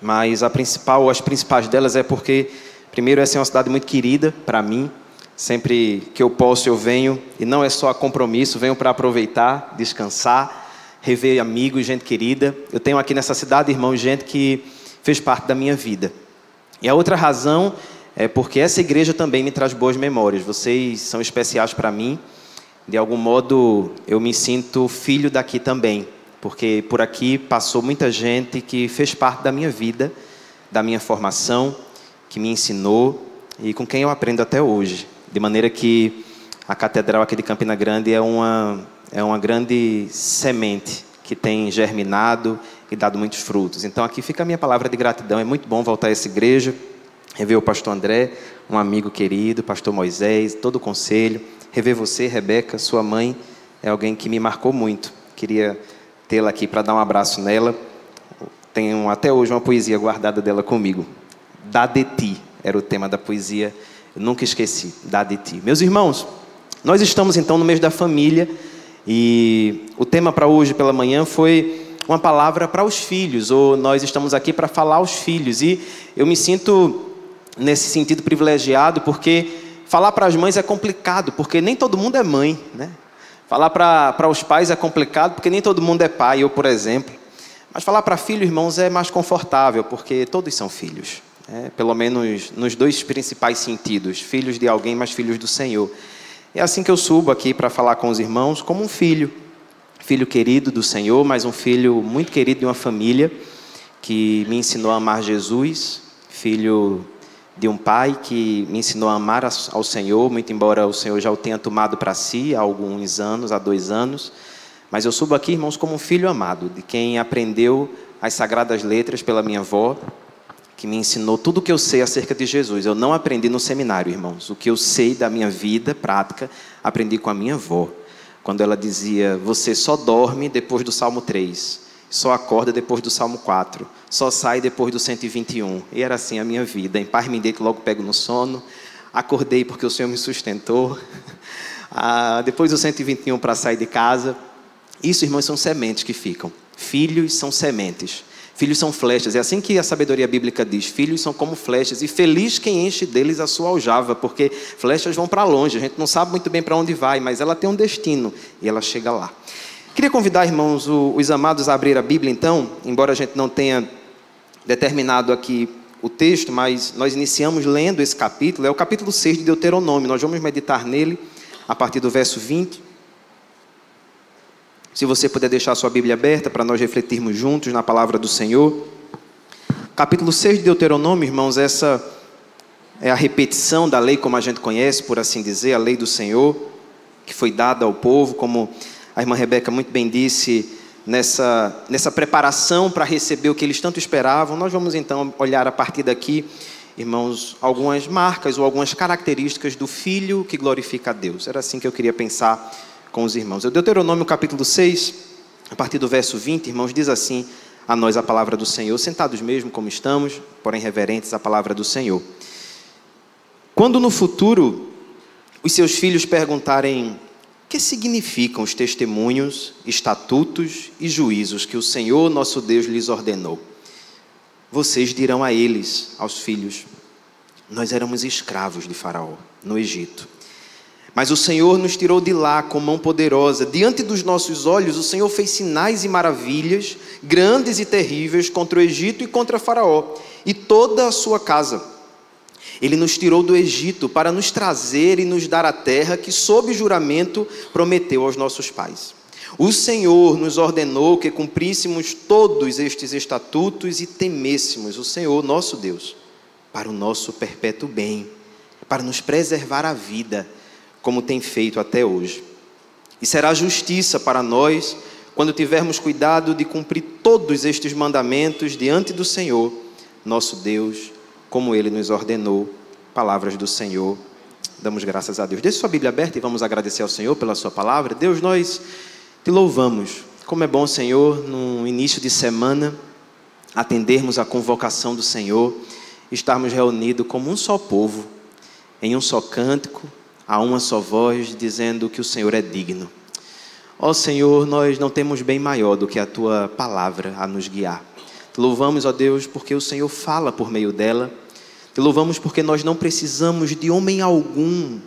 mas as principais delas é porque, primeiro, essa é uma cidade muito querida para mim. Sempre que eu posso, eu venho, e não é só a compromisso, venho para aproveitar, descansar, rever amigos, gente querida. Eu tenho aqui nessa cidade, irmãos, gente que fez parte da minha vida. E a outra razão é porque essa igreja também me traz boas memórias. Vocês são especiais para mim. De algum modo, eu me sinto filho daqui também, porque por aqui passou muita gente que fez parte da minha vida, da minha formação, que me ensinou e com quem eu aprendo até hoje. De maneira que a Catedral aqui de Campina Grande é uma grande semente que tem germinado e dado muitos frutos. Então aqui fica a minha palavra de gratidão. É muito bom voltar a essa igreja, rever o pastor André, um amigo querido, pastor Moisés, todo o conselho. Rever você, Rebeca, sua mãe, é alguém que me marcou muito. Queria tê-la aqui para dar um abraço nela. Tenho até hoje uma poesia guardada dela comigo. Dá de ti era o tema da poesia. Eu nunca esqueci. Dá de ti. Meus irmãos, nós estamos então no mês da família. E o tema para hoje pela manhã foi uma palavra para os filhos. Ou nós estamos aqui para falar aos filhos. E eu me sinto nesse sentido privilegiado porque falar para as mães é complicado, porque nem todo mundo é mãe, né? Falar para os pais é complicado, porque nem todo mundo é pai, eu, por exemplo. Mas falar para filhos, irmãos, é mais confortável, porque todos são filhos. Pelo menos nos dois principais sentidos. Filhos de alguém, mas filhos do Senhor. É assim que eu subo aqui para falar com os irmãos, como um filho. Filho querido do Senhor, mas um filho muito querido de uma família que me ensinou a amar Jesus. Filho de um pai que me ensinou a amar ao Senhor, muito embora o Senhor já o tenha tomado para si há alguns anos, há 2 anos. Mas eu subo aqui, irmãos, como um filho amado, de quem aprendeu as sagradas letras pela minha avó, que me ensinou tudo o que eu sei acerca de Jesus. Eu não aprendi no seminário, irmãos. O que eu sei da minha vida prática, aprendi com a minha avó. Quando ela dizia, você só dorme depois do Salmo 3. Só acorda depois do Salmo 4. Só sai depois do 121. E era assim a minha vida. Em paz me deito, logo pego no sono. Acordei porque o Senhor me sustentou. Depois do 121 para sair de casa. Isso, irmãos, são sementes que ficam. Filhos são sementes. Filhos são flechas. É assim que a sabedoria bíblica diz. Filhos são como flechas. E feliz quem enche deles a sua aljava. Porque flechas vão para longe. A gente não sabe muito bem para onde vai. Mas ela tem um destino. E ela chega lá. Queria convidar, irmãos, os amados a abrir a Bíblia, então, embora a gente não tenha determinado aqui o texto, mas nós iniciamos lendo esse capítulo, é o capítulo 6 de Deuteronômio. Nós vamos meditar nele a partir do verso 20. Se você puder deixar a sua Bíblia aberta para nós refletirmos juntos na palavra do Senhor. Capítulo 6 de Deuteronômio, irmãos, essa é a repetição da lei como a gente conhece, por assim dizer, a lei do Senhor, que foi dada ao povo, como a irmã Rebeca muito bem disse, nessa preparação para receber o que eles tanto esperavam. Nós vamos então olhar a partir daqui, irmãos, algumas marcas ou algumas características do filho que glorifica a Deus. Era assim que eu queria pensar com os irmãos. O Deuteronômio capítulo 6, a partir do verso 20, irmãos, diz assim a nós a palavra do Senhor, sentados mesmo como estamos, porém reverentes à palavra do Senhor. Quando no futuro os seus filhos perguntarem: o que significam os testemunhos, estatutos e juízos que o Senhor, nosso Deus, lhes ordenou? Vocês dirão a eles, aos filhos: nós éramos escravos de Faraó, no Egito. Mas o Senhor nos tirou de lá com mão poderosa. Diante dos nossos olhos, o Senhor fez sinais e maravilhas, grandes e terríveis, contra o Egito e contra Faraó, e toda a sua casa. Ele nos tirou do Egito para nos trazer e nos dar a terra que, sob juramento, prometeu aos nossos pais. O Senhor nos ordenou que cumpríssemos todos estes estatutos e temêssemos o Senhor, nosso Deus, para o nosso perpétuo bem, para nos preservar a vida, como tem feito até hoje. E será justiça para nós, quando tivermos cuidado de cumprir todos estes mandamentos diante do Senhor, nosso Deus, como Ele nos ordenou. Palavras do Senhor. Damos graças a Deus. Deixe sua Bíblia aberta e vamos agradecer ao Senhor pela sua palavra. Deus, nós te louvamos. Como é bom, Senhor, no início de semana, atendermos a convocação do Senhor, estarmos reunidos como um só povo, em um só cântico, a uma só voz, dizendo que o Senhor é digno. Ó Senhor, nós não temos bem maior do que a tua palavra a nos guiar. Te louvamos, ó Deus, porque o Senhor fala por meio dela. Te louvamos porque nós não precisamos de homem algum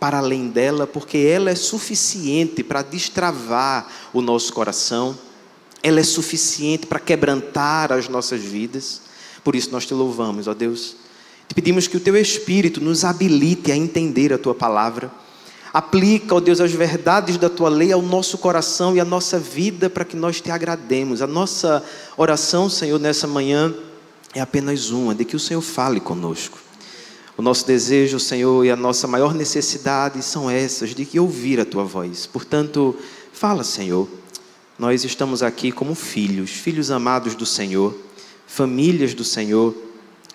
para além dela, porque ela é suficiente para destravar o nosso coração. Ela é suficiente para quebrantar as nossas vidas. Por isso nós te louvamos, ó Deus. Te pedimos que o teu Espírito nos habilite a entender a tua palavra. Aplica, ó Deus, as verdades da tua lei ao nosso coração e à nossa vida para que nós te agrademos. A nossa oração, Senhor, nessa manhã é apenas uma, de que o Senhor fale conosco. O nosso desejo, Senhor, e a nossa maior necessidade são essas, de que ouvir a tua voz. Portanto, fala, Senhor. Nós estamos aqui como filhos, filhos amados do Senhor, famílias do Senhor,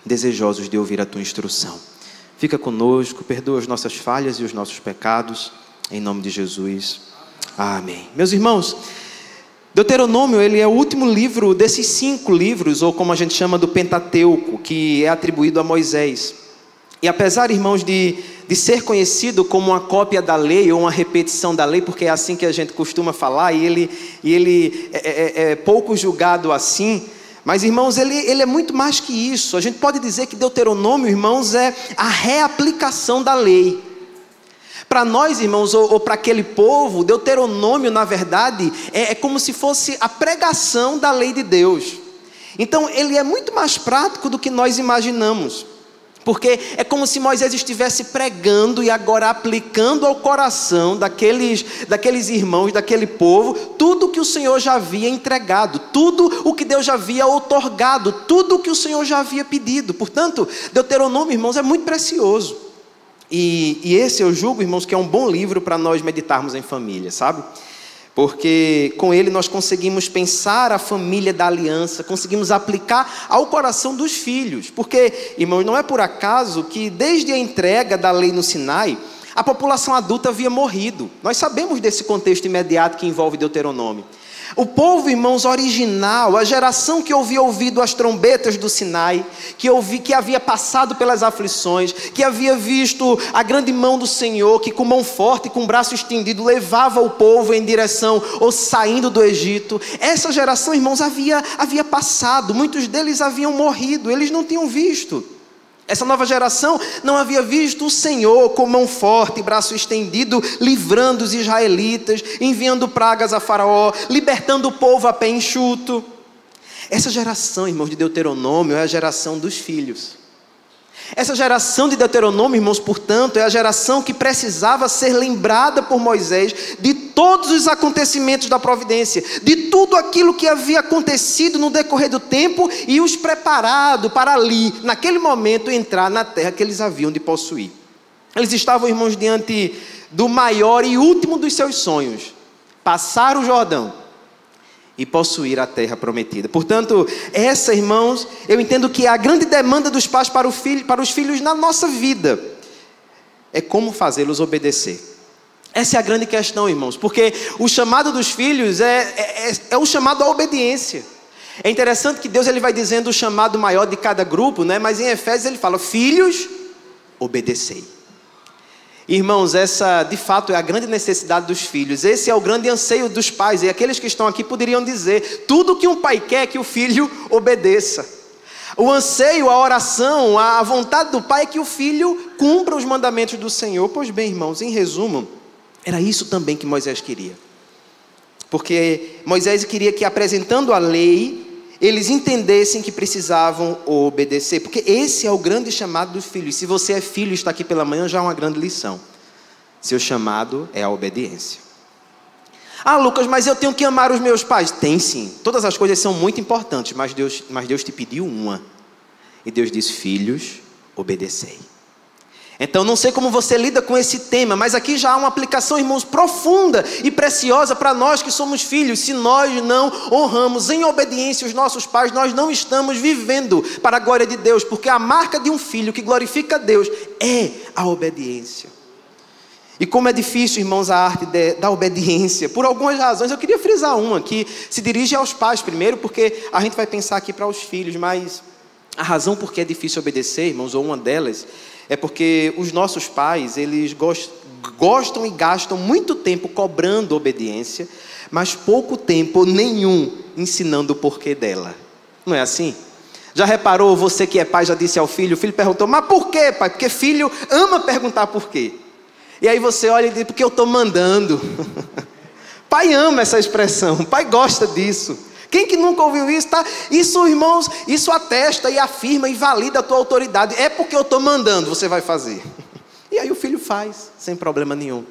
desejosos de ouvir a tua instrução. Fica conosco, perdoa as nossas falhas e os nossos pecados, em nome de Jesus. Amém. Meus irmãos, Deuteronômio, ele é o último livro desses 5 livros, ou como a gente chama do Pentateuco, que é atribuído a Moisés. E apesar, irmãos, de ser conhecido como uma cópia da lei, ou uma repetição da lei, porque é assim que a gente costuma falar, e ele é pouco julgado assim. Mas, irmãos, ele é muito mais que isso. A gente pode dizer que Deuteronômio, irmãos, é a reaplicação da lei. Para nós, irmãos, ou para aquele povo, Deuteronômio, na verdade, é como se fosse a pregação da lei de Deus. Então, ele é muito mais prático do que nós imaginamos. Porque é como se Moisés estivesse pregando e agora aplicando ao coração daqueles irmãos, daquele povo, tudo que o Senhor já havia entregado, tudo o que Deus já havia outorgado, tudo o que o Senhor já havia pedido. Portanto, Deuteronômio, irmãos, é muito precioso. E esse eu julgo, irmãos, que é um bom livro para nós meditarmos em família, sabe? Porque com ele nós conseguimos pensar a família da aliança, conseguimos aplicar ao coração dos filhos. Porque, irmãos, não é por acaso que desde a entrega da lei no Sinai, a população adulta havia morrido. Nós sabemos desse contexto imediato que envolve Deuteronômio. O povo, irmãos, original, a geração que havia ouvido as trombetas do Sinai, que havia passado pelas aflições, que havia visto a grande mão do Senhor, que com mão forte e com braço estendido levava o povo em direção ou saindo do Egito. Essa geração, irmãos, havia passado, muitos deles haviam morrido, eles não tinham visto. Essa nova geração não havia visto o Senhor com mão forte e braço estendido, livrando os israelitas, enviando pragas a Faraó, libertando o povo a pé enxuto. Essa geração, irmãos, de Deuteronômio é a geração dos filhos. Essa geração de Deuteronômio, irmãos, portanto, é a geração que precisava ser lembrada por Moisés de todos os acontecimentos da providência, de tudo aquilo que havia acontecido no decorrer do tempo e os preparado para ali, naquele momento, entrar na terra que eles haviam de possuir. Eles estavam, irmãos, diante do maior e último dos seus sonhos, passar o Jordão e possuir a terra prometida. Portanto, essa, irmãos, eu entendo que a grande demanda dos pais para os filhos na nossa vida é como fazê-los obedecer. Essa é a grande questão, irmãos, porque o chamado dos filhos é o chamado à obediência. É interessante que Deus ele vai dizendo o chamado maior de cada grupo, né? Mas em Efésios ele fala: filhos, obedecei. Irmãos, essa de fato é a grande necessidade dos filhos. Esse é o grande anseio dos pais. E aqueles que estão aqui poderiam dizer: tudo que um pai quer é que o filho obedeça. O anseio, a oração, a vontade do pai é que o filho cumpra os mandamentos do Senhor. Pois bem, irmãos, em resumo, era isso também que Moisés queria. Porque Moisés queria que, apresentando a lei, eles entendessem que precisavam obedecer. Porque esse é o grande chamado dos filhos. Se você é filho e está aqui pela manhã, já é uma grande lição. Seu chamado é a obediência. Ah, Lucas, mas eu tenho que amar os meus pais. Tem sim. Todas as coisas são muito importantes, mas Deus te pediu uma. E Deus disse: filhos, obedecei. Então, não sei como você lida com esse tema, mas aqui já há uma aplicação, irmãos, profunda e preciosa para nós que somos filhos. Se nós não honramos em obediência os nossos pais, nós não estamos vivendo para a glória de Deus, porque a marca de um filho que glorifica a Deus é a obediência. E como é difícil, irmãos, a arte da obediência, por algumas razões. Eu queria frisar uma que se dirige aos pais primeiro, porque a gente vai pensar aqui para os filhos, mas a razão por que é difícil obedecer, irmãos, ou uma delas, é porque os nossos pais, eles gostam e gastam muito tempo cobrando obediência, mas pouco tempo nenhum ensinando o porquê dela. Não é assim? Já reparou, você que é pai já disse ao filho, o filho perguntou, mas por quê, pai? Porque filho ama perguntar por quê. E aí você olha e diz, porque eu estou mandando. Pai ama essa expressão, pai gosta disso. Quem que nunca ouviu isso? Tá? Isso, irmãos, isso atesta e afirma e valida a tua autoridade. É porque eu estou mandando, você vai fazer. E aí o filho faz, sem problema nenhum.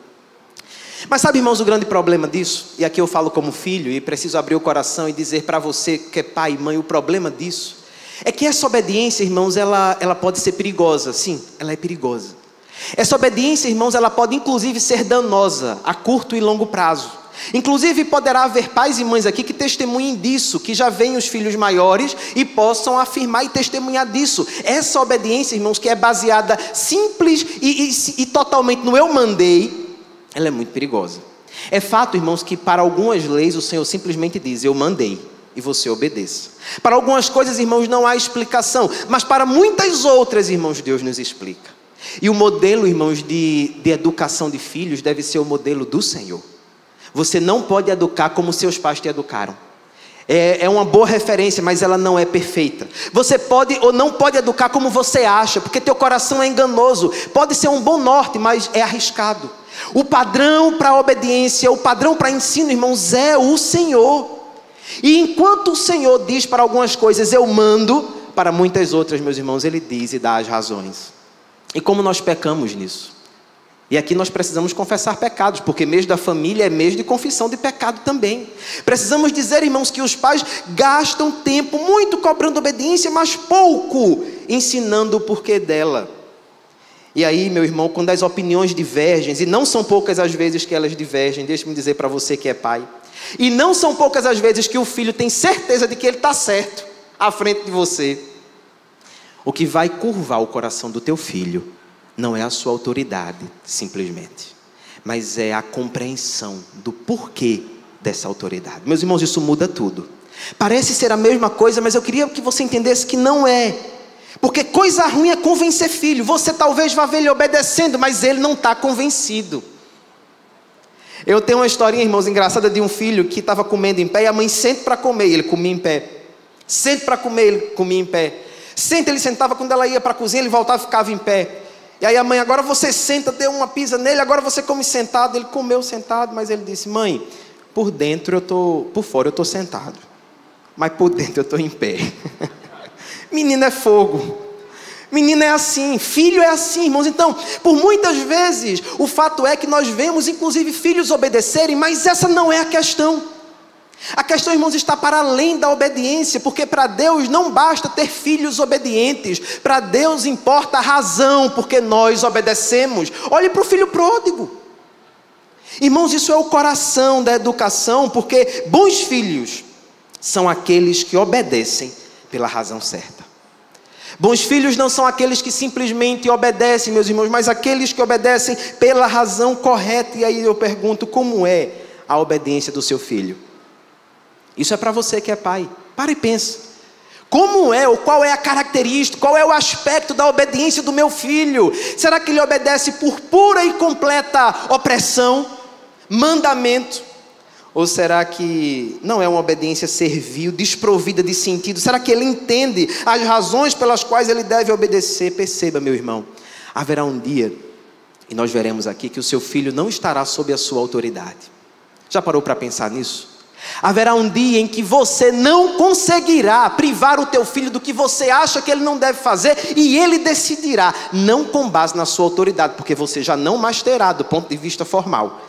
Mas sabe, irmãos, o grande problema disso, e aqui eu falo como filho, e preciso abrir o coração e dizer para você que é pai e mãe, o problema disso, é que essa obediência, irmãos, ela pode ser perigosa. Sim, ela é perigosa. Essa obediência, irmãos, ela pode inclusive ser danosa a curto e longo prazo. Inclusive poderá haver pais e mães aqui que testemunhem disso, que já veem os filhos maiores e possam afirmar e testemunhar disso. Essa obediência, irmãos, que é baseada simples e totalmente no eu mandei, ela é muito perigosa. É fato, irmãos, que para algumas leis o Senhor simplesmente diz, eu mandei e você obedeça. Para algumas coisas, irmãos, não há explicação, mas para muitas outras, irmãos, Deus nos explica. E o modelo, irmãos, de educação de filhos deve ser o modelo do Senhor. Você não pode educar como seus pais te educaram. É uma boa referência, mas ela não é perfeita. Você pode ou não pode educar como você acha, porque teu coração é enganoso. Pode ser um bom norte, mas é arriscado. O padrão para a obediência, o padrão para ensino, irmãos, é o Senhor. E enquanto o Senhor diz para algumas coisas, eu mando, para muitas outras, meus irmãos, Ele diz e dá as razões. E como nós pecamos nisso? E aqui nós precisamos confessar pecados, porque mês da família é mês de confissão de pecado também. Precisamos dizer, irmãos, que os pais gastam tempo muito cobrando obediência, mas pouco ensinando o porquê dela. E aí, meu irmão, quando as opiniões divergem, e não são poucas as vezes que elas divergem, deixe-me dizer para você que é pai, e não são poucas as vezes que o filho tem certeza de que ele está certo à frente de você, o que vai curvar o coração do teu filho não é a sua autoridade, simplesmente, mas é a compreensão do porquê dessa autoridade. Meus irmãos, isso muda tudo. Parece ser a mesma coisa, mas eu queria que você entendesse que não é. Porque coisa ruim é convencer filho. Você talvez vá ver ele obedecendo, mas ele não está convencido. Eu tenho uma historinha, irmãos, engraçada de um filho que estava comendo em pé, e a mãe senta para comer, e ele comia em pé. Senta para comer, ele comia em pé. Senta, ele sentava, quando ela ia para a cozinha, ele voltava e ficava em pé. E aí a mãe, agora você senta, deu uma pisa nele, agora você come sentado. Ele comeu sentado, mas ele disse, mãe, por fora eu estou sentado, mas por dentro eu estou em pé. Menino é fogo. Menino é assim, filho é assim, irmãos. Então, por muitas vezes, o fato é que nós vemos, inclusive, filhos obedecerem, mas essa não é a questão. A questão, irmãos, está para além da obediência, porque para Deus não basta ter filhos obedientes, para Deus importa a razão porque nós obedecemos. Olhe para o filho pródigo. Irmãos, isso é o coração da educação, porque bons filhos são aqueles que obedecem pela razão certa. Bons filhos não são aqueles que simplesmente obedecem, meus irmãos, mas aqueles que obedecem pela razão correta. E aí eu pergunto, como é a obediência do seu filho? Isso é para você que é pai. Para e pensa. Como é, ou qual é a característica, qual é o aspecto da obediência do meu filho? Será que ele obedece por pura e completa opressão, mandamento? Ou será que não é uma obediência servil, desprovida de sentido? Será que ele entende as razões pelas quais ele deve obedecer? Perceba, meu irmão, haverá um dia, e nós veremos aqui, que o seu filho não estará sob a sua autoridade. Já parou para pensar nisso? Haverá um dia em que você não conseguirá privar o teu filho do que você acha que ele não deve fazer, e ele decidirá, não com base na sua autoridade, porque você já não mais terá do ponto de vista formal,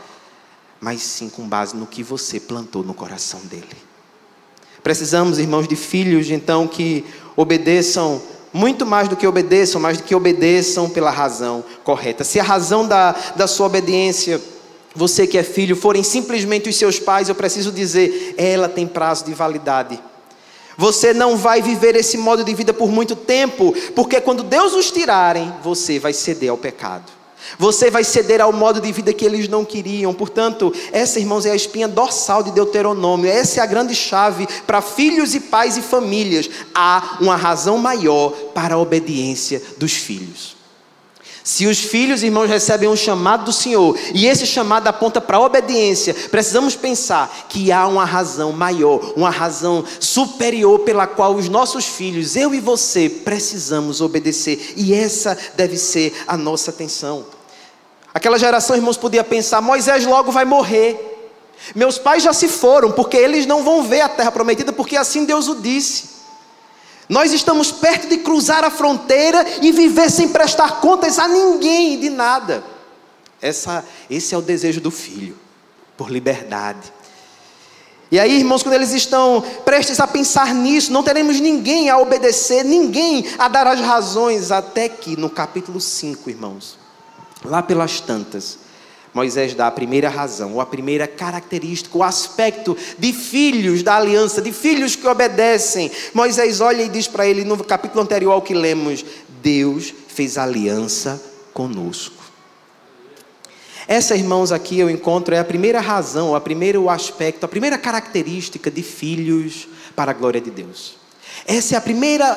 mas sim com base no que você plantou no coração dele. Precisamos, irmãos, de filhos, então, que obedeçam muito mais do que obedeçam, mas do que obedeçam pela razão correta. Se a razão da sua obediência, você que é filho, forem simplesmente os seus pais, eu preciso dizer, ela tem prazo de validade. Você não vai viver esse modo de vida por muito tempo, porque quando Deus os tirarem, você vai ceder ao pecado. Você vai ceder ao modo de vida que eles não queriam. Portanto, essa, irmãos, é a espinha dorsal de Deuteronômio. Essa é a grande chave para filhos e pais e famílias. Há uma razão maior para a obediência dos filhos. Se os filhos, irmãos, recebem um chamado do Senhor, e esse chamado aponta para a obediência, precisamos pensar que há uma razão maior, uma razão superior pela qual os nossos filhos, eu e você, precisamos obedecer. E essa deve ser a nossa atenção. Aquela geração, irmãos, podia pensar: Moisés logo vai morrer. Meus pais já se foram, porque eles não vão ver a terra prometida, porque assim Deus o disse. Nós estamos perto de cruzar a fronteira e viver sem prestar contas a ninguém de nada. Esse é o desejo do filho, por liberdade. E aí, irmãos, quando eles estão prestes a pensar nisso, não teremos ninguém a obedecer, ninguém a dar as razões, até que no capítulo 5, irmãos, lá pelas tantas, Moisés dá a primeira razão, ou a primeira característica, o aspecto de filhos da aliança, de filhos que obedecem. Moisés olha e diz para ele, no capítulo anterior ao que lemos: Deus fez aliança conosco. Essa, irmãos, aqui eu encontro é a primeira razão, o primeiro aspecto, a primeira característica de filhos para a glória de Deus. Essa é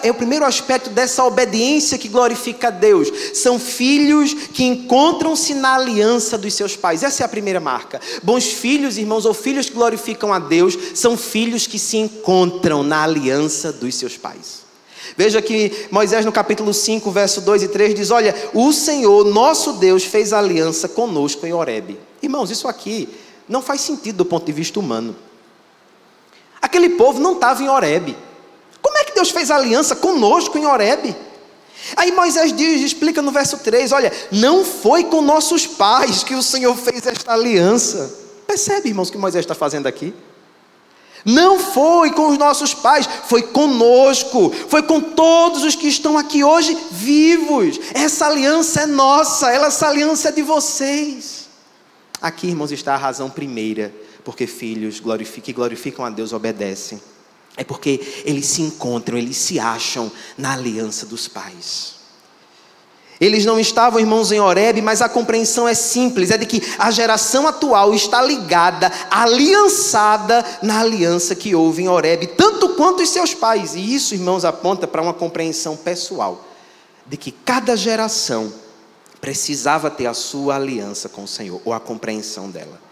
o primeiro aspecto dessa obediência que glorifica a Deus. São filhos que encontram-se na aliança dos seus pais. Essa é a primeira marca. Bons filhos, irmãos, ou filhos que glorificam a Deus, são filhos que se encontram na aliança dos seus pais. Veja que Moisés no capítulo 5, verso 2 e 3 diz: olha, o Senhor, nosso Deus, fez aliança conosco em Horebe. Irmãos, isso aqui não faz sentido do ponto de vista humano. Aquele povo não estava em Horebe. Como é que Deus fez aliança conosco em Horebe? Aí Moisés explica no verso 3, olha, não foi com nossos pais que o Senhor fez esta aliança. Percebe, irmãos, o que Moisés está fazendo aqui? Não foi com os nossos pais, foi conosco, foi com todos os que estão aqui hoje vivos. Essa aliança é nossa, essa aliança é de vocês. Aqui, irmãos, está a razão primeira, porque filhos que glorificam a Deus obedecem. É porque eles se encontram, eles se acham na aliança dos pais. Eles não estavam, irmãos, em Horebe, mas a compreensão é simples, é de que a geração atual está ligada, aliançada na aliança que houve em Horebe, tanto quanto os seus pais. E isso, irmãos, aponta para uma compreensão pessoal, de que cada geração precisava ter a sua aliança com o Senhor, ou a compreensão dela.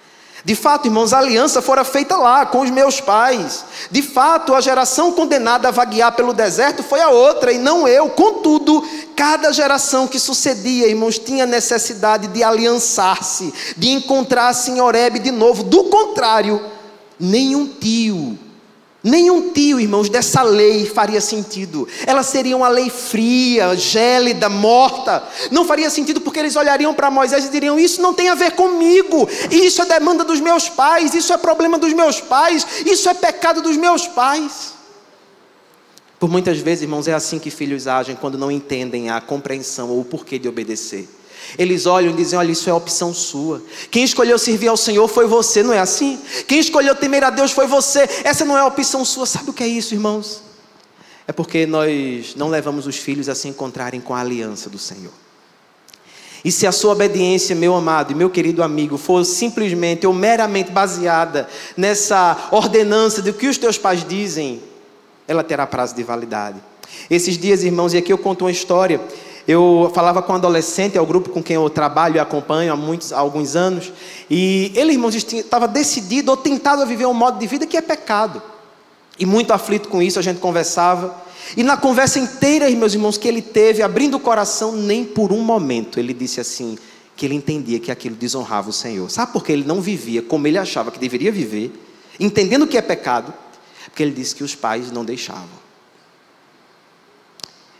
De fato, irmãos, a aliança fora feita lá, com os meus pais. De fato, a geração condenada a vaguear pelo deserto foi a outra, e não eu. Contudo, cada geração que sucedia, irmãos, tinha necessidade de aliançar-se, de encontrar-se em Horebe de novo. Do contrário, nenhum tio, irmãos, dessa lei faria sentido. Ela seria uma lei fria, gélida, morta. Não faria sentido porque eles olhariam para Moisés e diriam: isso não tem a ver comigo, isso é demanda dos meus pais, isso é problema dos meus pais, isso é pecado dos meus pais. Por muitas vezes, irmãos, é assim que filhos agem quando não entendem a compreensão ou o porquê de obedecer. Eles olham e dizem: olha, isso é opção sua. Quem escolheu servir ao Senhor foi você, não é assim? Quem escolheu temer a Deus foi você. Essa não é a opção sua. Sabe o que é isso, irmãos? É porque nós não levamos os filhos a se encontrarem com a aliança do Senhor. E se a sua obediência, meu amado e meu querido amigo, for simplesmente ou meramente baseada nessa ordenança do que os teus pais dizem, ela terá prazo de validade. Esses dias, irmãos, e aqui eu conto uma história. Eu falava com um adolescente, é o grupo com quem eu trabalho e acompanho há alguns anos, e ele, irmãos, estava decidido ou tentado a viver um modo de vida que é pecado, e muito aflito com isso. A gente conversava, e na conversa inteira, meus irmãos, que ele teve, abrindo o coração, nem por um momento ele disse assim, que ele entendia que aquilo desonrava o Senhor. Sabe por que ele não vivia como ele achava que deveria viver, entendendo o que é pecado? Porque ele disse que os pais não deixavam.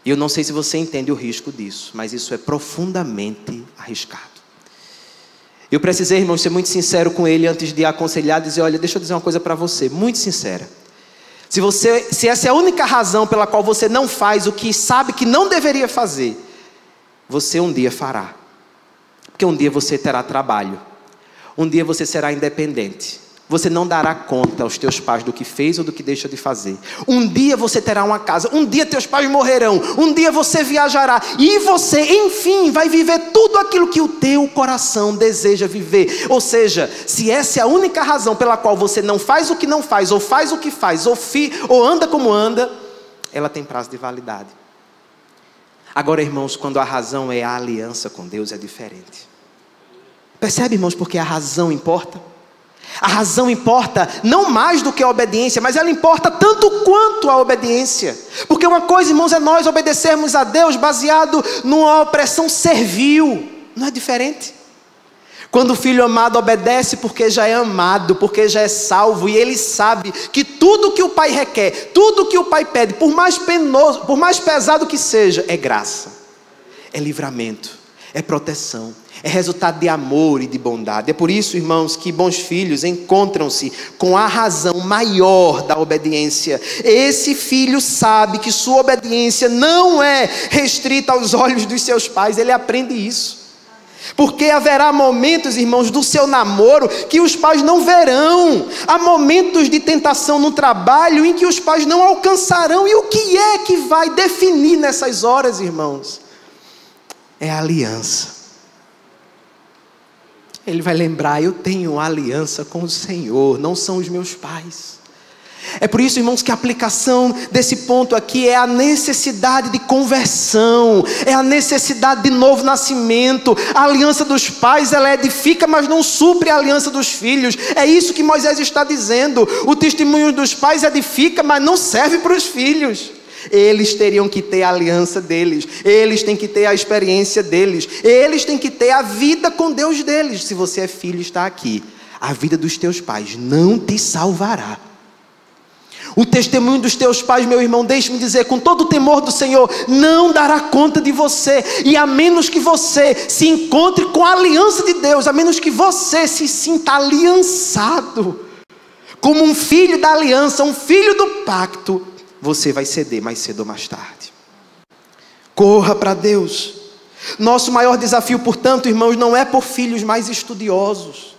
E eu não sei se você entende o risco disso, mas isso é profundamente arriscado. Eu precisei, irmãos, ser muito sincero com ele antes de aconselhar, dizer: olha, deixa eu dizer uma coisa para você, muito sincera. Se essa é a única razão pela qual você não faz o que sabe que não deveria fazer, você um dia fará. Porque um dia você terá trabalho. Um dia você será independente. Você não dará conta aos teus pais do que fez ou do que deixa de fazer. Um dia você terá uma casa. Um dia teus pais morrerão. Um dia você viajará. E você, enfim, vai viver tudo aquilo que o teu coração deseja viver. Ou seja, se essa é a única razão pela qual você não faz o que não faz, ou faz o que faz, ou anda como anda, ela tem prazo de validade. Agora, irmãos, quando a razão é a aliança com Deus, é diferente. Percebe, irmãos, porque a razão importa? A razão importa não mais do que a obediência, mas ela importa tanto quanto a obediência. Porque uma coisa, irmãos, é nós obedecermos a Deus baseado numa opressão servil. Não é diferente? Quando o filho amado obedece porque já é amado, porque já é salvo, e ele sabe que tudo que o pai requer, tudo que o pai pede, por mais penoso, por mais pesado que seja, é graça, é livramento, é proteção, é resultado de amor e de bondade. É por isso, irmãos, que bons filhos encontram-se com a razão maior da obediência. Esse filho sabe que sua obediência não é restrita aos olhos dos seus pais, ele aprende isso. Porque haverá momentos, irmãos, do seu namoro que os pais não verão. Há momentos de tentação no trabalho em que os pais não alcançarão. E o que é que vai definir nessas horas, irmãos? É a aliança. Ele vai lembrar, eu tenho aliança com o Senhor, não são os meus pais. É por isso, irmãos, que a aplicação desse ponto aqui é a necessidade de conversão, é a necessidade de novo nascimento. A aliança dos pais, ela edifica, mas não supre a aliança dos filhos. É isso que Moisés está dizendo. O testemunho dos pais edifica, mas não serve para os filhos. Eles teriam que ter a aliança deles, eles têm que ter a experiência deles, eles têm que ter a vida com Deus deles. Se você é filho e está aqui, a vida dos teus pais não te salvará. O testemunho dos teus pais, meu irmão, deixe-me dizer, com todo o temor do Senhor, não dará conta de você. E a menos que você se encontre com a aliança de Deus, a menos que você se sinta aliançado, como um filho da aliança, um filho do pacto, você vai ceder mais cedo ou mais tarde. Corra para Deus. Nosso maior desafio, portanto, irmãos, não é por filhos mais estudiosos.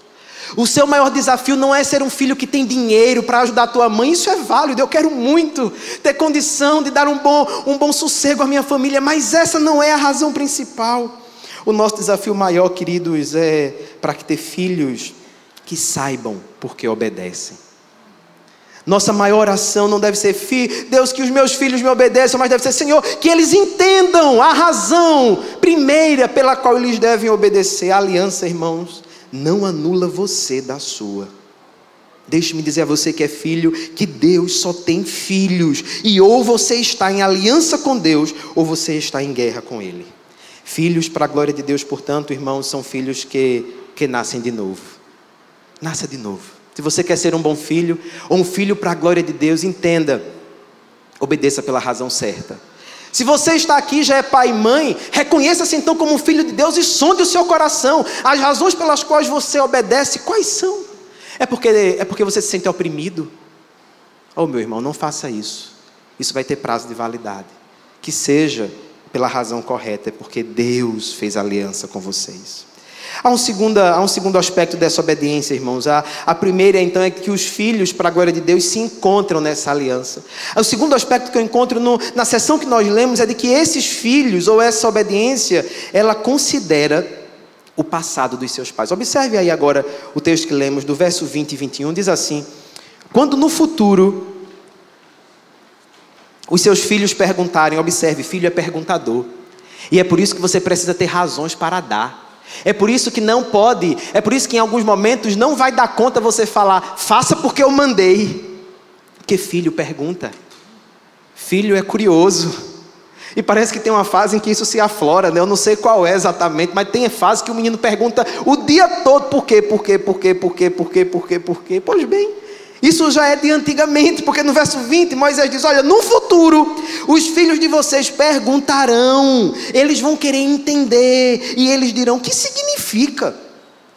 O seu maior desafio não é ser um filho que tem dinheiro para ajudar a tua mãe. Isso é válido, eu quero muito ter condição de dar um bom sossego à minha família, mas essa não é a razão principal. O nosso desafio maior, queridos, é para ter filhos que saibam porque obedecem. Nossa maior oração não deve ser, Deus, que os meus filhos me obedeçam, mas deve ser, Senhor, que eles entendam a razão primeira pela qual eles devem obedecer. A aliança, irmãos, não anula você da sua. Deixe-me dizer a você que é filho, que Deus só tem filhos. E ou você está em aliança com Deus, ou você está em guerra com Ele. Filhos para a glória de Deus, portanto, irmãos, são filhos que nascem de novo. Nasça de novo. Se você quer ser um bom filho, ou um filho para a glória de Deus, entenda, obedeça pela razão certa. Se você está aqui, já é pai e mãe, reconheça-se então como um filho de Deus e sonde o seu coração. As razões pelas quais você obedece, quais são? É porque você se sente oprimido? Oh, meu irmão, não faça isso. Isso vai ter prazo de validade. Que seja pela razão correta, é porque Deus fez aliança com vocês. Há um segundo aspecto dessa obediência, irmãos. A primeira, então, é que os filhos, para a glória de Deus, se encontram nessa aliança. O segundo aspecto que eu encontro na seção que nós lemos é de que esses filhos, ou essa obediência, ela considera o passado dos seus pais. Observe aí agora o texto que lemos, do verso 20 e 21, diz assim: quando no futuro os seus filhos perguntarem, observe, filho é perguntador, e é por isso que você precisa ter razões para dar. É por isso que não pode, é por isso que em alguns momentos não vai dar conta você falar, faça porque eu mandei. Porque filho pergunta, filho é curioso. E parece que tem uma fase em que isso se aflora, né? Eu não sei qual é exatamente, mas tem fase que o menino pergunta o dia todo, por quê? Pois bem, isso já é de antigamente, porque no verso 20 Moisés diz, olha, no futuro os filhos de vocês perguntarão, eles vão querer entender, e eles dirão, o que significa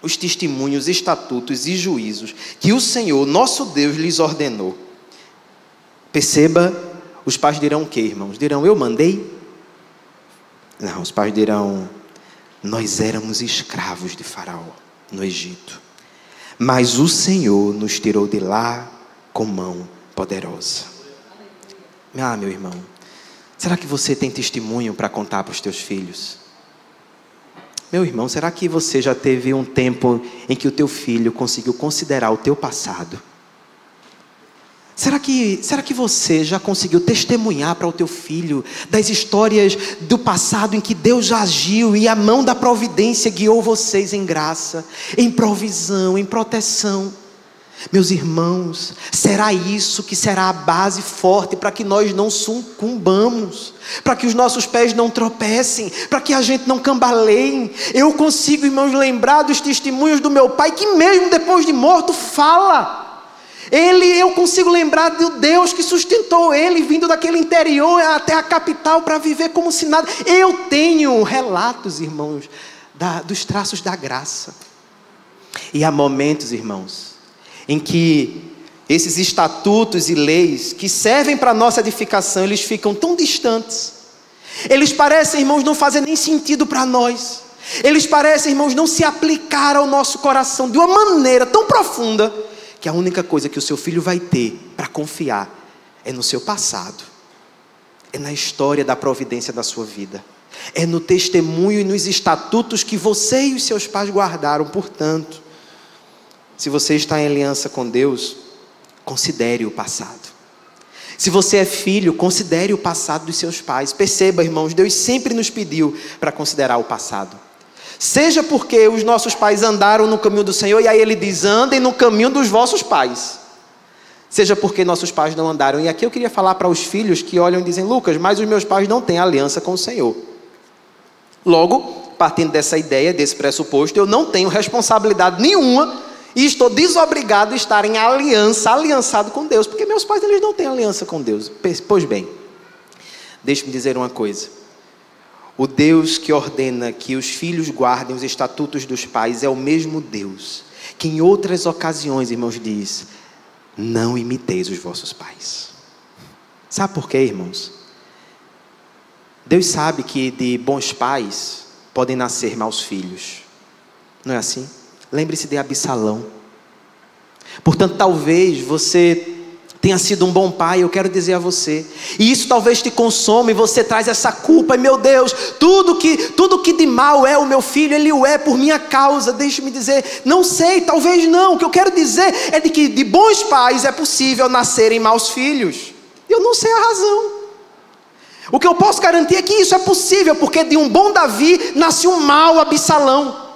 os testemunhos, estatutos e juízos que o Senhor, nosso Deus, lhes ordenou? Perceba, os pais dirão o quê, irmãos? Dirão, eu mandei? Não, os pais dirão, nós éramos escravos de Faraó no Egito, mas o Senhor nos tirou de lá com mão poderosa. Ah, meu irmão, será que você tem testemunho para contar para os teus filhos? Meu irmão, será que você já teve um tempo em que o teu filho conseguiu considerar o teu passado? Será que você já conseguiu testemunhar para o teu filho das histórias do passado em que Deus já agiu e a mão da providência guiou vocês em graça, em provisão, em proteção? Meus irmãos, será isso que será a base forte para que nós não sucumbamos, para que os nossos pés não tropecem, para que a gente não cambaleie. Eu consigo, irmãos, lembrar dos testemunhos do meu pai, que mesmo depois de morto fala. Eu consigo lembrar do Deus que sustentou ele, vindo daquele interior até a capital para viver como se nada. Eu tenho relatos, irmãos, dos traços da graça. E há momentos, irmãos, em que esses estatutos e leis que servem para a nossa edificação, eles ficam tão distantes. Eles parecem, irmãos, não fazer nem sentido para nós. Eles parecem, irmãos, não se aplicar ao nosso coração de uma maneira tão profunda, que a única coisa que o seu filho vai ter para confiar é no seu passado, é na história da providência da sua vida, é no testemunho e nos estatutos que você e os seus pais guardaram. Portanto, se você está em aliança com Deus, considere o passado. Se você é filho, considere o passado dos seus pais. Perceba, irmãos, Deus sempre nos pediu para considerar o passado. Seja porque os nossos pais andaram no caminho do Senhor, e aí Ele diz: andem no caminho dos vossos pais. Seja porque nossos pais não andaram. E aqui eu queria falar para os filhos que olham e dizem: Lucas, mas os meus pais não têm aliança com o Senhor. Logo, partindo dessa ideia, desse pressuposto, eu não tenho responsabilidade nenhuma e estou desobrigado a estar em aliançado com Deus, porque meus pais, eles não têm aliança com Deus. Pois bem, deixe-me dizer uma coisa. O Deus que ordena que os filhos guardem os estatutos dos pais é o mesmo Deus que em outras ocasiões, irmãos, diz: não imiteis os vossos pais. Sabe por quê, irmãos? Deus sabe que de bons pais podem nascer maus filhos. Não é assim? Lembre-se de Absalão. Portanto, talvez você tenha sido um bom pai, eu quero dizer a você, e isso talvez te consome, e você traz essa culpa: e meu Deus, tudo que de mal é o meu filho, ele o é por minha causa. Deixe-me dizer, não sei, talvez não. O que eu quero dizer é de que de bons pais é possível nascerem maus filhos. Eu não sei a razão. O que eu posso garantir é que isso é possível, porque de um bom Davi nasce um mau Absalão.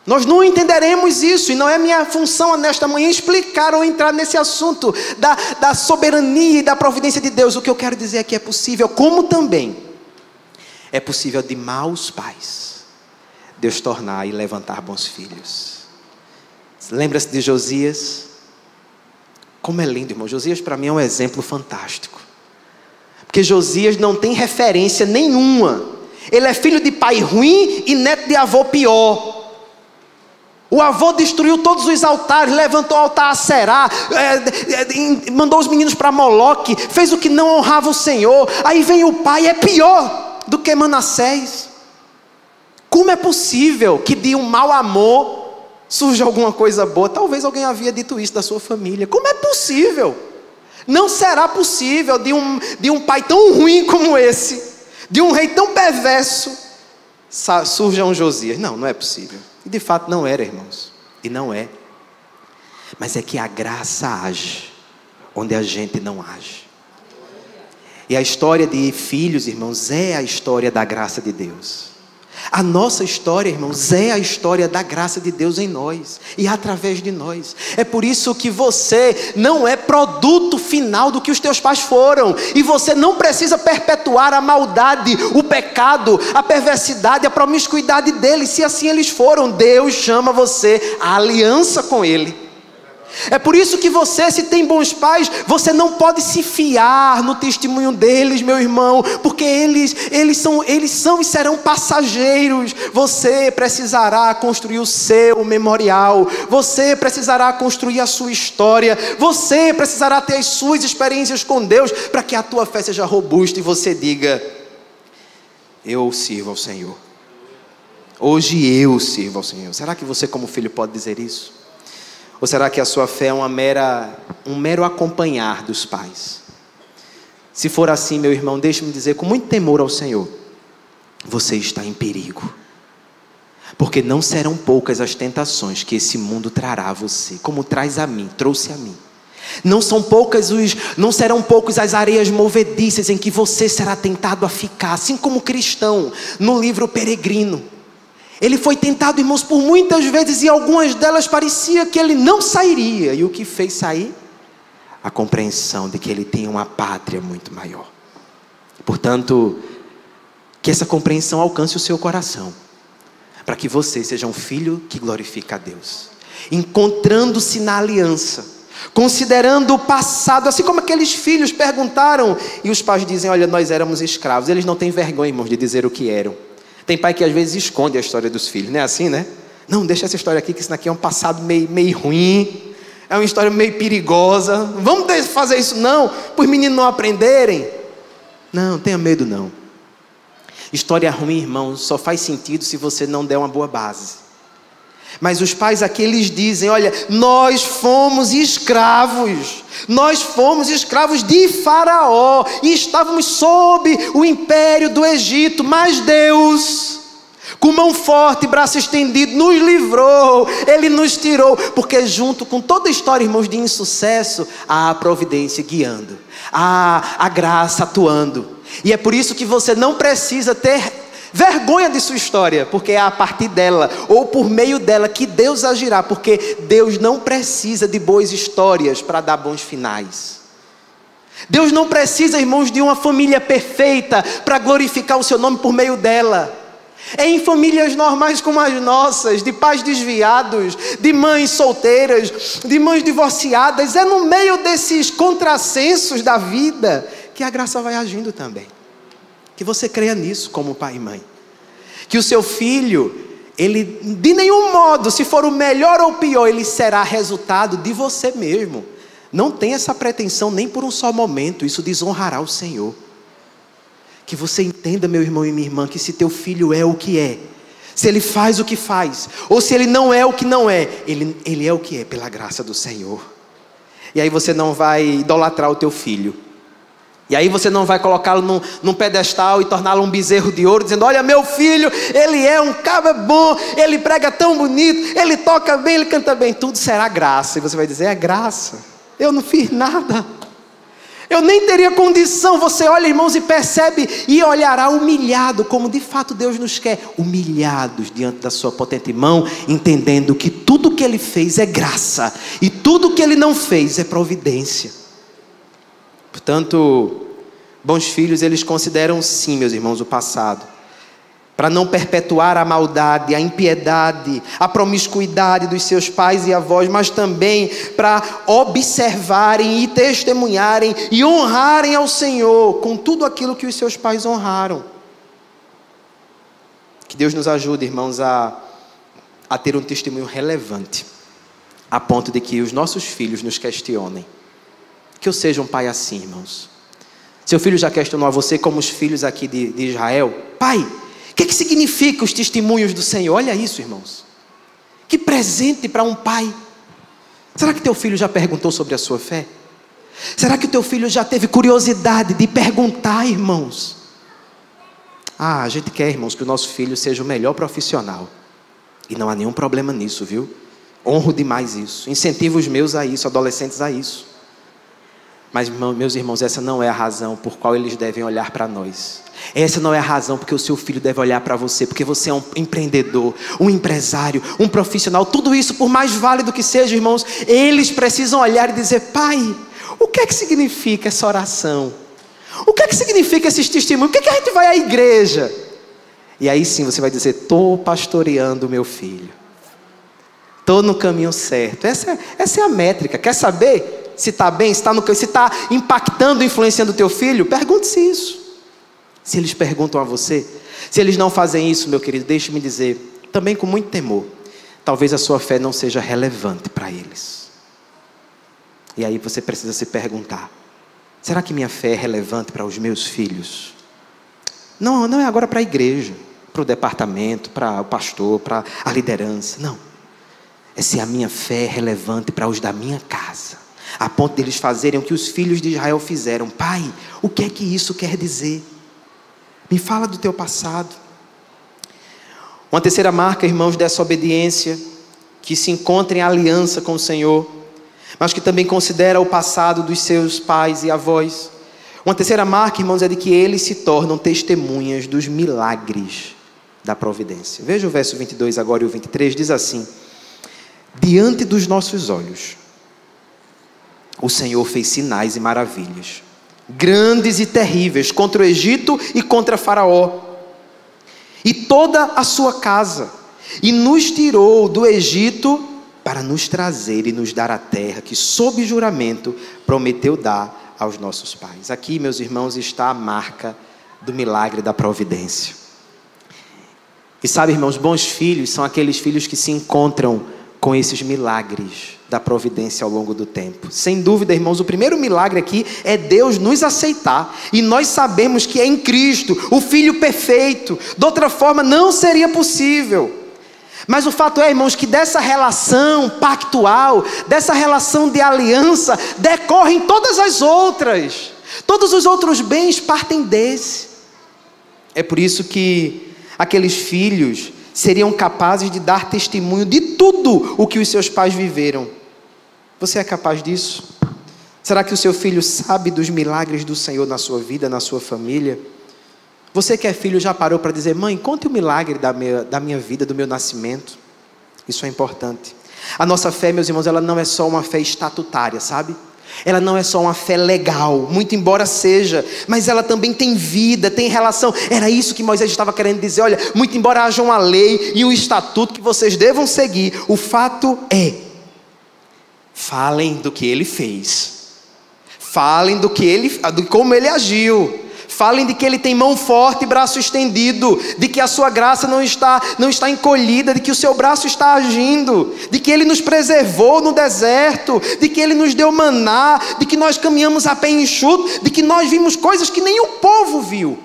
Nós não entenderemos isso, e não é minha função nesta manhã explicar ou entrar nesse assunto da soberania e da providência de Deus. O que eu quero dizer é que é possível, como também é possível de maus pais Deus tornar e levantar bons filhos. Lembra-se de Josias? Como é lindo, irmão. Josias para mim é um exemplo fantástico, porque Josias não tem referência nenhuma. Ele é filho de pai ruim e neto de avô pior. O avô destruiu todos os altares, levantou o altar a Será, mandou os meninos para Moloque, fez o que não honrava o Senhor. Aí vem o pai, é pior do que Manassés. Como é possível que de um mau amor surja alguma coisa boa? Talvez alguém havia dito isso da sua família. Como é possível? Não será possível de um pai tão ruim como esse, de um rei tão perverso, surja um Josias. Não é possível. E de fato não era, irmãos. E não é. Mas é que a graça age onde a gente não age. E a história de filhos, irmãos, é a história da graça de Deus. A nossa história, irmãos, é a história da graça de Deus em nós e através de nós. É por isso que você não é produto final do que os teus pais foram, e você não precisa perpetuar a maldade, o pecado, a perversidade, a promiscuidade deles. Se assim eles foram, Deus chama você à aliança com Ele. É por isso que você, se tem bons pais, você não pode se fiar no testemunho deles, meu irmão, porque eles são e serão passageiros. Você precisará construir o seu memorial, você precisará construir a sua história, você precisará ter as suas experiências com Deus, para que a tua fé seja robusta e você diga: eu sirvo ao Senhor. Hoje eu sirvo ao Senhor. Será que você, como filho, pode dizer isso? Ou será que a sua fé é um mero acompanhar dos pais? Se for assim, meu irmão, deixe-me dizer com muito temor ao Senhor: você está em perigo. Porque não serão poucas as tentações que esse mundo trará a você, como trouxe a mim. Não serão poucos as areias movediças em que você será tentado a ficar, assim como o cristão no livro Peregrino. Ele foi tentado, irmãos, por muitas vezes, e algumas delas parecia que ele não sairia. E o que fez sair? A compreensão de que ele tem uma pátria muito maior. Portanto, que essa compreensão alcance o seu coração, para que você seja um filho que glorifica a Deus, encontrando-se na aliança, considerando o passado, assim como aqueles filhos perguntaram, e os pais dizem: olha, nós éramos escravos. Eles não têm vergonha, irmãos, de dizer o que eram. Tem pai que às vezes esconde a história dos filhos, não é assim, né? Não, deixa essa história aqui, que isso aqui é um passado meio ruim, é uma história meio perigosa, vamos fazer isso não, para os meninos não aprenderem. Não, tenha medo não. História ruim, irmãos, só faz sentido se você não der uma boa base. Mas os pais aqui, eles dizem: olha, nós fomos escravos de Faraó, e estávamos sob o império do Egito, mas Deus, com mão forte e braço estendido, nos livrou, Ele nos tirou, porque junto com toda a história, irmãos, de insucesso, há a providência guiando, há a graça atuando, e é por isso que você não precisa ter vergonha de sua história, porque é a partir dela, ou por meio dela, que Deus agirá, porque Deus não precisa de boas histórias para dar bons finais. Deus não precisa, irmãos, de uma família perfeita para glorificar o seu nome por meio dela. É em famílias normais como as nossas, de pais desviados, de mães solteiras, de mães divorciadas, é no meio desses contrassensos da vida que a graça vai agindo também. Que você creia nisso como pai e mãe. Que o seu filho, ele de nenhum modo, se for o melhor ou o pior, ele será resultado de você mesmo. Não tenha essa pretensão nem por um só momento, isso desonrará o Senhor. Que você entenda, meu irmão e minha irmã, que se teu filho é o que é, se ele faz o que faz, ou se ele não é o que não é, ele é o que é pela graça do Senhor. E aí você não vai idolatrar o teu filho. E aí você não vai colocá-lo num pedestal e torná-lo um bezerro de ouro, dizendo: olha, meu filho, ele é um cabra bom, ele prega tão bonito, ele toca bem, ele canta bem. Tudo será graça. E você vai dizer: é graça, eu não fiz nada, eu nem teria condição. Você olha, irmãos, e percebe, e olhará humilhado, como de fato Deus nos quer, humilhados diante da sua potente mão, entendendo que tudo que Ele fez é graça, e tudo que Ele não fez é providência. Portanto, bons filhos, eles consideram sim, meus irmãos, o passado, para não perpetuar a maldade, a impiedade, a promiscuidade dos seus pais e avós, mas também para observarem e testemunharem e honrarem ao Senhor com tudo aquilo que os seus pais honraram. Que Deus nos ajude, irmãos, a ter um testemunho relevante, a ponto de que os nossos filhos nos questionem. Que eu seja um pai assim, irmãos. Seu filho já questionou a você, como os filhos aqui de Israel: pai, o que significa os testemunhos do Senhor? Olha isso, irmãos. Que presente para um pai. Será que teu filho já perguntou sobre a sua fé? Será que o teu filho já teve curiosidade de perguntar, irmãos? A gente quer, irmãos, que o nosso filho seja o melhor profissional. E não há nenhum problema nisso, viu? Honro demais isso. Incentivo os meus a isso, adolescentes a isso. Mas, meus irmãos, essa não é a razão por qual eles devem olhar para nós. Essa não é a razão porque o seu filho deve olhar para você, porque você é um empreendedor, um empresário, um profissional. Tudo isso, por mais válido que seja, irmãos, eles precisam olhar e dizer: pai, o que é que significa essa oração? O que é que significa esses testemunhos? O que é que a gente vai à igreja? E aí sim você vai dizer: estou pastoreando o meu filho, estou no caminho certo. Essa é a métrica. Quer saber se está bem, se está impactando, influenciando o teu filho? Pergunte-se isso. Se eles perguntam a você, se eles não fazem isso, meu querido, deixe-me dizer, também com muito temor, talvez a sua fé não seja relevante para eles. E aí você precisa se perguntar: será que minha fé é relevante para os meus filhos? Não é agora para a igreja, para o departamento, para o pastor, para a liderança. Não. É se a minha fé é relevante para os da minha casa, a ponto de eles fazerem o que os filhos de Israel fizeram. Pai, o que é que isso quer dizer? Me fala do teu passado. Uma terceira marca, irmãos, dessa obediência, que se encontra em aliança com o Senhor, mas que também considera o passado dos seus pais e avós. Uma terceira marca, irmãos, é de que eles se tornam testemunhas dos milagres da providência. Veja o verso 22 agora e o 23, diz assim: diante dos nossos olhos, o Senhor fez sinais e maravilhas, grandes e terríveis, contra o Egito e contra Faraó, e toda a sua casa, e nos tirou do Egito para nos trazer e nos dar a terra que, sob juramento, prometeu dar aos nossos pais. Aqui, meus irmãos, está a marca do milagre da providência. E sabe, irmãos, bons filhos são aqueles filhos que se encontram com esses milagres da providência ao longo do tempo. Sem dúvida, irmãos, o primeiro milagre aqui é Deus nos aceitar. E nós sabemos que é em Cristo, o Filho perfeito. De outra forma, não seria possível. Mas o fato é, irmãos, que dessa relação pactual, dessa relação de aliança, decorrem todas as outras. Todos os outros bens partem desse. É por isso que aqueles filhos seriam capazes de dar testemunho de tudo o que os seus pais viveram. Você é capaz disso? Será que o seu filho sabe dos milagres do Senhor na sua vida, na sua família? Você que é filho já parou para dizer: mãe, conte o milagre da minha vida, do meu nascimento? Isso é importante. A nossa fé, meus irmãos, ela não é só uma fé estatutária, sabe? Ela não é só uma fé legal, muito embora seja, mas ela também tem vida, tem relação. Era isso que Moisés estava querendo dizer: olha, muito embora haja uma lei e um estatuto que vocês devam seguir, o fato é, falem do que ele fez, falem de como ele agiu, falem de que ele tem mão forte e braço estendido, de que a sua graça não está encolhida, de que o seu braço está agindo, de que ele nos preservou no deserto, de que ele nos deu maná, de que nós caminhamos a pé enxuto, de que nós vimos coisas que nem o povo viu.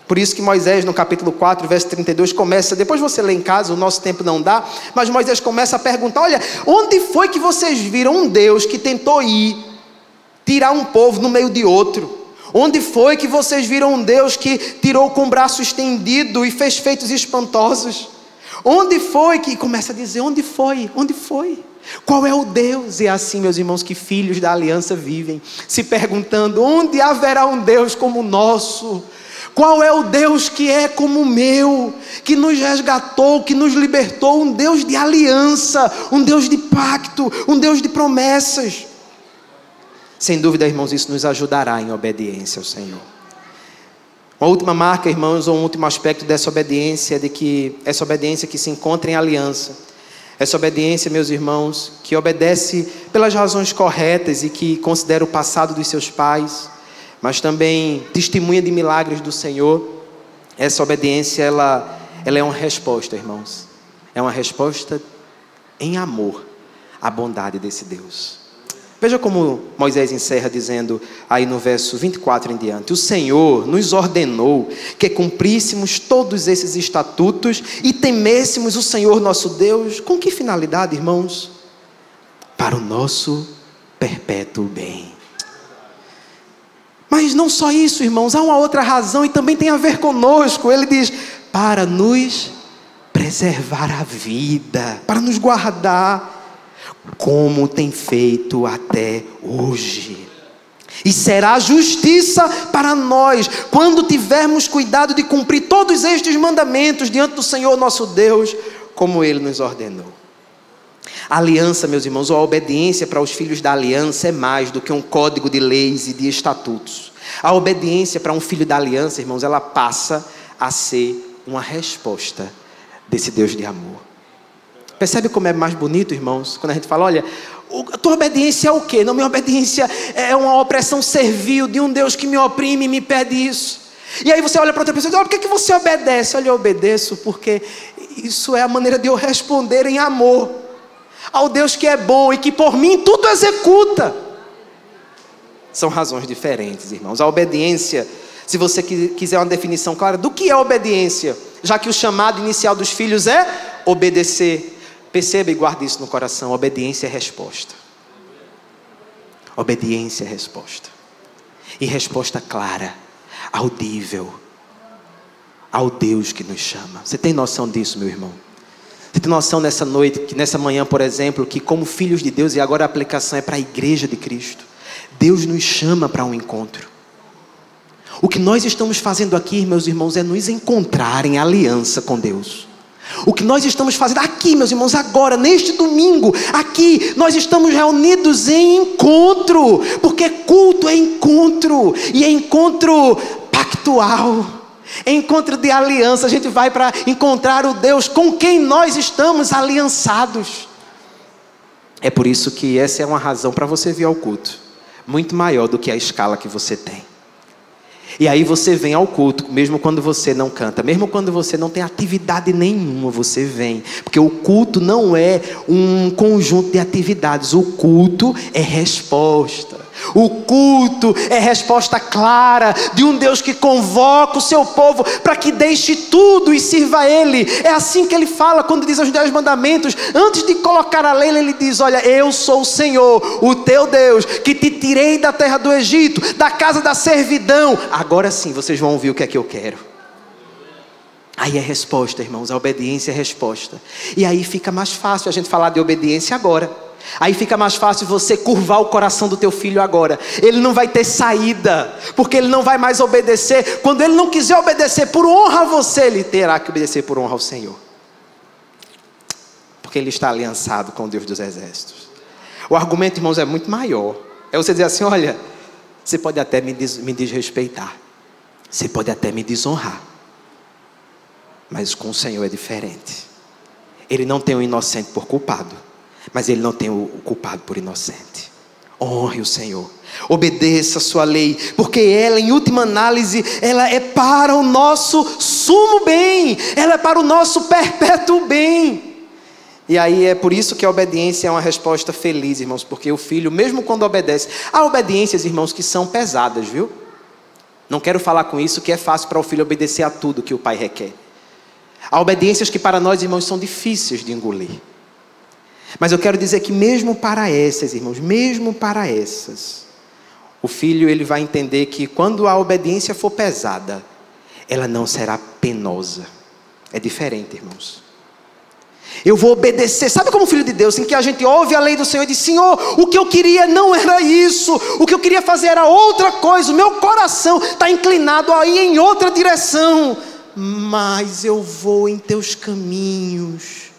Por isso que Moisés, no capítulo 4, verso 32, começa, depois você lê em casa, o nosso tempo não dá, mas Moisés começa a perguntar: olha, onde foi que vocês viram um Deus que tentou tirar um povo no meio de outro? Onde foi que vocês viram um Deus que tirou com o braço estendido e fez feitos espantosos? Onde foi que... Começa a dizer, onde foi? Onde foi? Qual é o Deus? E é assim, meus irmãos, que filhos da aliança vivem, se perguntando: onde haverá um Deus como o nosso? Qual é o Deus que é como o meu, que nos resgatou, que nos libertou? Um Deus de aliança, um Deus de pacto, um Deus de promessas. Sem dúvida, irmãos, isso nos ajudará em obediência ao Senhor. Uma última marca, irmãos, ou um último aspecto dessa obediência, é de que essa obediência que se encontra em aliança, essa obediência, meus irmãos, que obedece pelas razões corretas e que considera o passado dos seus pais, mas também testemunha de milagres do Senhor. Essa obediência, ela é uma resposta, irmãos. É uma resposta em amor à bondade desse Deus. Veja como Moisés encerra dizendo aí no verso 24 em diante: o Senhor nos ordenou que cumpríssemos todos esses estatutos e temêssemos o Senhor nosso Deus. Com que finalidade, irmãos? Para o nosso perpétuo bem. Mas não só isso, irmãos, há uma outra razão e também tem a ver conosco. Ele diz: para nos preservar a vida, para nos guardar, como tem feito até hoje. E será justiça para nós, quando tivermos cuidado de cumprir todos estes mandamentos diante do Senhor nosso Deus, como Ele nos ordenou. A aliança, meus irmãos, ou a obediência para os filhos da aliança é mais do que um código de leis e de estatutos. A obediência para um filho da aliança, irmãos, ela passa a ser uma resposta desse Deus de amor. Percebe como é mais bonito, irmãos, quando a gente fala: olha, a tua obediência é o quê? Não, minha obediência é uma opressão servil de um Deus que me oprime e me pede isso. E aí você olha para outra pessoa e diz: olha, por que você obedece? Olha, eu obedeço porque isso é a maneira de eu responder em amor ao Deus que é bom e que por mim tudo executa. São razões diferentes, irmãos. A obediência, se você quiser uma definição clara do que é obediência, já que o chamado inicial dos filhos é obedecer, perceba e guarde isso no coração: obediência é resposta. Obediência é resposta. E resposta clara, audível, ao Deus que nos chama. Você tem noção disso, meu irmão? Você tem noção nessa noite, que nessa manhã, por exemplo, que como filhos de Deus, e agora a aplicação é para a igreja de Cristo, Deus nos chama para um encontro. O que nós estamos fazendo aqui, meus irmãos, é nos encontrar em aliança com Deus. O que nós estamos fazendo aqui, meus irmãos, agora, neste domingo, aqui, nós estamos reunidos em encontro, porque culto é encontro, e é encontro pactual, é encontro de aliança. A gente vai para encontrar o Deus com quem nós estamos aliançados. É por isso que essa é uma razão para você vir ao culto, muito maior do que a escala que você tem. E aí você vem ao culto, mesmo quando você não canta, mesmo quando você não tem atividade nenhuma, você vem. Porque o culto não é um conjunto de atividades, o culto é resposta. O culto é resposta clara de um Deus que convoca o seu povo para que deixe tudo e sirva a Ele. É assim que Ele fala quando diz os 10 mandamentos. Antes de colocar a lei, Ele diz: olha, eu sou o Senhor, o teu Deus, que te tirei da terra do Egito, da casa da servidão. Agora sim vocês vão ouvir o que é que eu quero. Aí é resposta, irmãos, a obediência é resposta. E aí fica mais fácil a gente falar de obediência agora. Aí fica mais fácil você curvar o coração do teu filho agora. Ele não vai ter saída, porque ele não vai mais obedecer. Quando ele não quiser obedecer por honra a você, ele terá que obedecer por honra ao Senhor, porque ele está aliançado com o Deus dos exércitos. O argumento, irmãos, é muito maior. É você dizer assim: olha, você pode até me desrespeitar, você pode até me desonrar, mas com o Senhor é diferente. Ele não tem o inocente por culpado, mas Ele não tem o culpado por inocente. Honre o Senhor, obedeça a sua lei, porque ela, em última análise, ela é para o nosso sumo bem, ela é para o nosso perpétuo bem. E aí é por isso que a obediência é uma resposta feliz, irmãos, porque o filho, mesmo quando obedece, há obediências, irmãos, que são pesadas, viu? Não quero falar com isso que é fácil para o filho obedecer a tudo que o pai requer. Há obediências que para nós, irmãos, são difíceis de engolir. Mas eu quero dizer que mesmo para essas, irmãos, mesmo para essas, o filho, ele vai entender que quando a obediência for pesada, ela não será penosa. É diferente, irmãos. Eu vou obedecer. Sabe como filho de Deus, em que a gente ouve a lei do Senhor e diz: Senhor, o que eu queria não era isso, o que eu queria fazer era outra coisa, o meu coração está inclinado a ir em outra direção, mas eu vou em teus caminhos.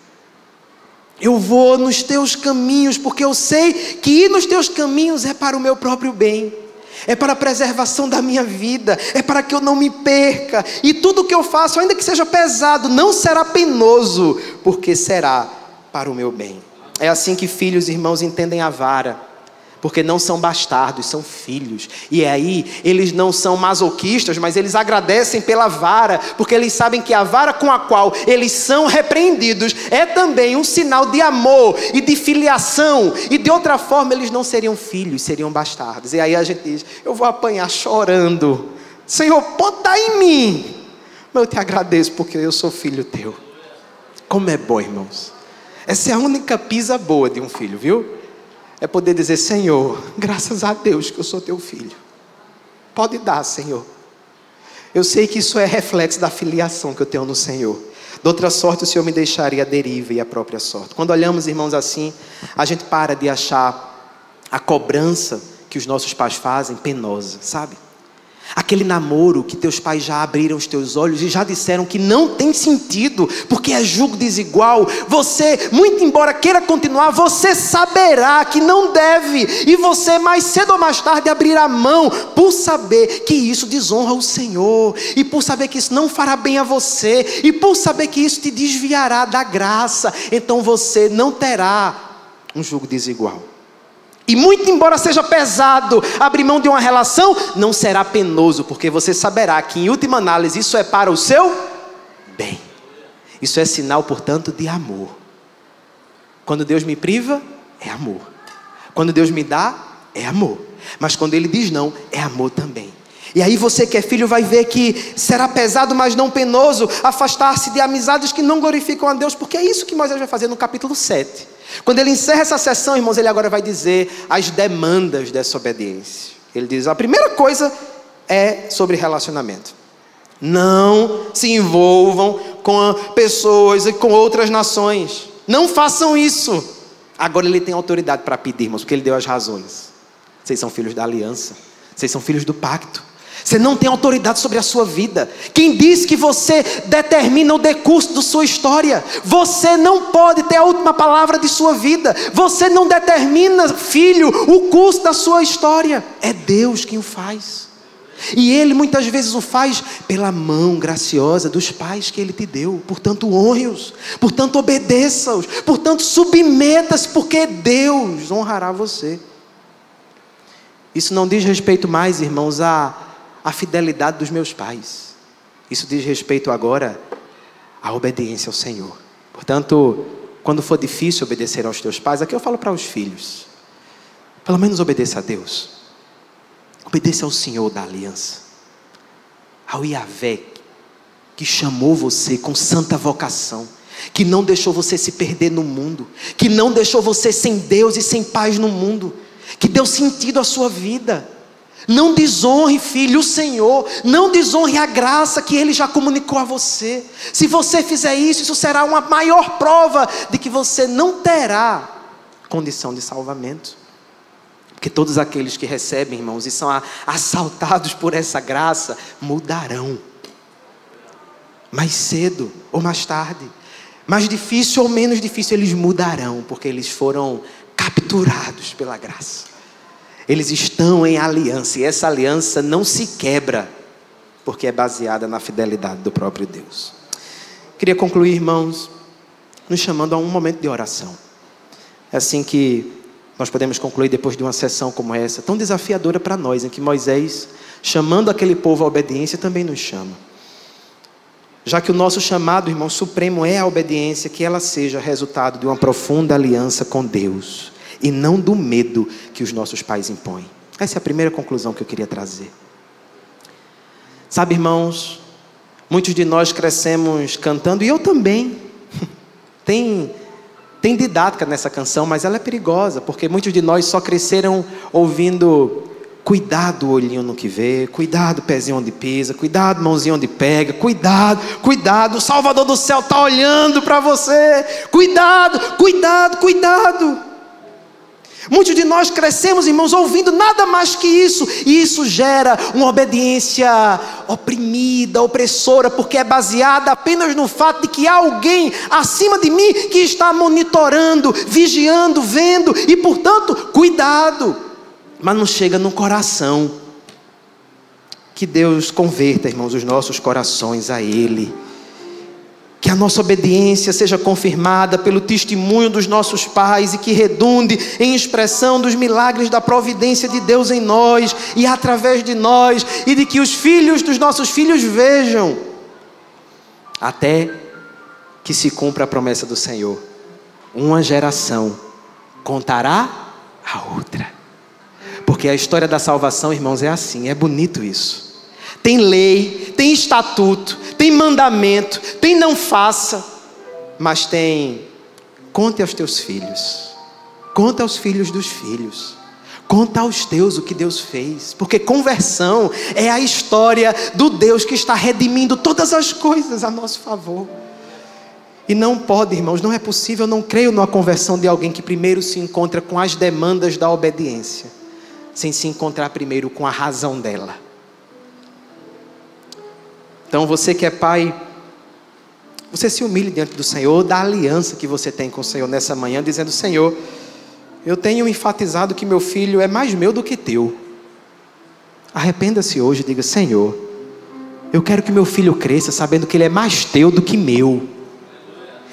Eu vou nos teus caminhos, porque eu sei que ir nos teus caminhos é para o meu próprio bem, é para a preservação da minha vida, é para que eu não me perca. E tudo que eu faço, ainda que seja pesado, não será penoso, porque será para o meu bem. É assim que filhos, irmãos, entendem a vara, porque não são bastardos, são filhos. E aí, eles não são masoquistas, mas eles agradecem pela vara, porque eles sabem que a vara com a qual eles são repreendidos é também um sinal de amor e de filiação. E de outra forma, eles não seriam filhos, seriam bastardos. E aí a gente diz: eu vou apanhar chorando. Senhor, pode dar em mim, mas eu te agradeço porque eu sou filho teu. Como é bom, irmãos. Essa é a única pisa boa de um filho, viu? É poder dizer: Senhor, graças a Deus que eu sou teu filho. Pode dar, Senhor. Eu sei que isso é reflexo da filiação que eu tenho no Senhor. De outra sorte, o Senhor me deixaria à deriva e à própria sorte. Quando olhamos, irmãos, assim, a gente para de achar a cobrança que os nossos pais fazem penosa, sabe? Aquele namoro que teus pais já abriram os teus olhos e já disseram que não tem sentido, porque é julgo desigual. Você, muito embora queira continuar, você saberá que não deve. E você, mais cedo ou mais tarde, abrirá mão por saber que isso desonra o Senhor. E por saber que isso não fará bem a você. E por saber que isso te desviará da graça. Então você não terá um julgo desigual. E muito embora seja pesado abrir mão de uma relação, não será penoso, porque você saberá que em última análise isso é para o seu bem. Isso é sinal, portanto, de amor. Quando Deus me priva, é amor. Quando Deus me dá, é amor. Mas quando Ele diz não, é amor também. E aí você que é filho vai ver que será pesado, mas não penoso, afastar-se de amizades que não glorificam a Deus, porque é isso que Moisés vai fazer no capítulo 7. Quando ele encerra essa sessão, irmãos, ele agora vai dizer as demandas dessa obediência. Ele diz: a primeira coisa é sobre relacionamento. Não se envolvam com pessoas e com outras nações. Não façam isso. Agora ele tem autoridade para pedir, irmãos, porque ele deu as razões. Vocês são filhos da aliança. Vocês são filhos do pacto. Você não tem autoridade sobre a sua vida. Quem diz que você determina o decurso da sua história? Você não pode ter a última palavra de sua vida. Você não determina, filho, o curso da sua história. É Deus quem o faz. E Ele muitas vezes o faz pela mão graciosa dos pais que Ele te deu. Portanto, honre-os. Portanto, obedeça-os. Portanto, submeta-se, porque Deus honrará você. Isso não diz respeito mais, irmãos, a fidelidade dos meus pais. Isso diz respeito agora à obediência ao Senhor. Portanto, quando for difícil obedecer aos teus pais, aqui eu falo para os filhos, pelo menos obedeça a Deus. Obedeça ao Senhor da aliança, ao Yahvé, que chamou você com santa vocação, que não deixou você se perder no mundo, que não deixou você sem Deus e sem paz no mundo, que deu sentido à sua vida. Não desonre, filho, o Senhor. Não desonre a graça que Ele já comunicou a você. Se você fizer isso, isso será uma maior prova de que você não terá condição de salvamento. Porque todos aqueles que recebem, irmãos, e são assaltados por essa graça, mudarão. Mais cedo ou mais tarde. Mais difícil ou menos difícil, eles mudarão. Porque eles foram capturados pela graça. Eles estão em aliança, e essa aliança não se quebra, porque é baseada na fidelidade do próprio Deus. Queria concluir, irmãos, nos chamando a um momento de oração. É assim que nós podemos concluir depois de uma sessão como essa, tão desafiadora para nós, em que Moisés, chamando aquele povo à obediência, também nos chama. Já que o nosso chamado, irmão, supremo é a obediência, que ela seja resultado de uma profunda aliança com Deus, e não do medo que os nossos pais impõem. Essa é a primeira conclusão que eu queria trazer. Sabe, irmãos, muitos de nós crescemos cantando, e eu também. Tem didática nessa canção, mas ela é perigosa, porque muitos de nós só cresceram ouvindo: cuidado olhinho no que vê, cuidado pezinho onde pisa, cuidado mãozinha onde pega, cuidado, cuidado, o Salvador do céu está olhando para você, cuidado, cuidado, cuidado. Muitos de nós crescemos, irmãos, ouvindo nada mais que isso, e isso gera uma obediência oprimida, opressora, porque é baseada apenas no fato de que há alguém acima de mim que está monitorando, vigiando, vendo, e portanto, cuidado. Mas não chega no coração. Que Deus converta, irmãos, os nossos corações a Ele. Que a nossa obediência seja confirmada pelo testemunho dos nossos pais e que redunde em expressão dos milagres da providência de Deus em nós e através de nós, e de que os filhos dos nossos filhos vejam, até que se cumpra a promessa do Senhor: uma geração contará a outra. Porque a história da salvação, irmãos, é assim, é bonito isso. Tem lei, tem estatuto, tem mandamento, tem não faça, mas tem: conte aos teus filhos, conta aos filhos dos filhos, conta aos teus o que Deus fez. Porque conversão é a história do Deus que está redimindo todas as coisas a nosso favor. E não pode, irmãos, não é possível, eu não creio numa conversão de alguém que primeiro se encontra com as demandas da obediência, sem se encontrar primeiro com a razão dela. Então você que é pai, você se humilhe diante do Senhor, da aliança que você tem com o Senhor nessa manhã, dizendo: Senhor, eu tenho enfatizado que meu filho é mais meu do que teu. Arrependa-se hoje e diga: Senhor, eu quero que meu filho cresça sabendo que ele é mais teu do que meu,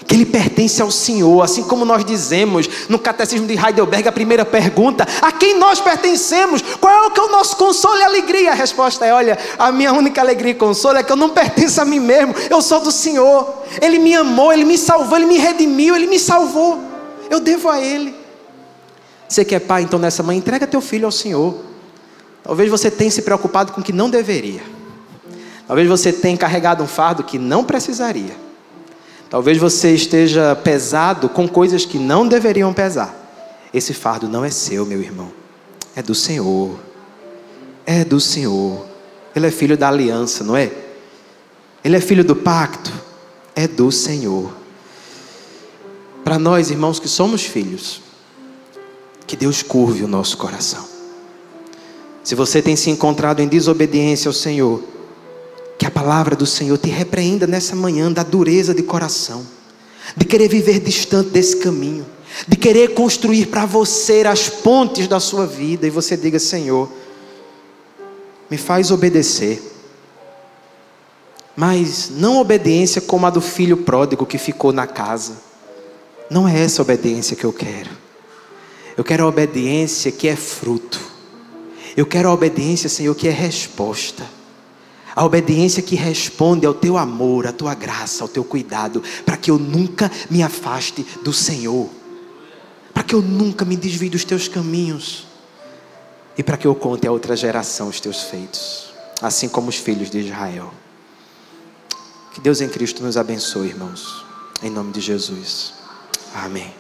que ele pertence ao Senhor, assim como nós dizemos no Catecismo de Heidelberg, a primeira pergunta: a quem nós pertencemos? Qual é o nosso consolo e alegria? A resposta é: olha, a minha única alegria e consolo é que eu não pertenço a mim mesmo, eu sou do Senhor. Ele me amou, Ele me salvou, Ele me redimiu, Ele me salvou, eu devo a Ele. Você que é pai, então nessa manhã, entrega teu filho ao Senhor. Talvez você tenha se preocupado com o que não deveria, talvez você tenha carregado um fardo que não precisaria. Talvez você esteja pesado com coisas que não deveriam pesar. Esse fardo não é seu, meu irmão. É do Senhor. É do Senhor. Ele é filho da aliança, não é? Ele é filho do pacto. é do Senhor. Para nós, irmãos, que somos filhos, que Deus curve o nosso coração. Se você tem se encontrado em desobediência ao Senhor, que a palavra do Senhor te repreenda nessa manhã da dureza de coração, de querer viver distante desse caminho, de querer construir para você as pontes da sua vida, e você diga: Senhor, me faz obedecer. Mas não obediência como a do filho pródigo que ficou na casa. Não é essa obediência que eu quero. Eu quero a obediência que é fruto. Eu quero a obediência, Senhor, que é resposta. A obediência que responde ao teu amor, à tua graça, ao teu cuidado, para que eu nunca me afaste do Senhor, para que eu nunca me desvie dos teus caminhos, e para que eu conte a outra geração os teus feitos, assim como os filhos de Israel. Que Deus em Cristo nos abençoe, irmãos, em nome de Jesus. Amém.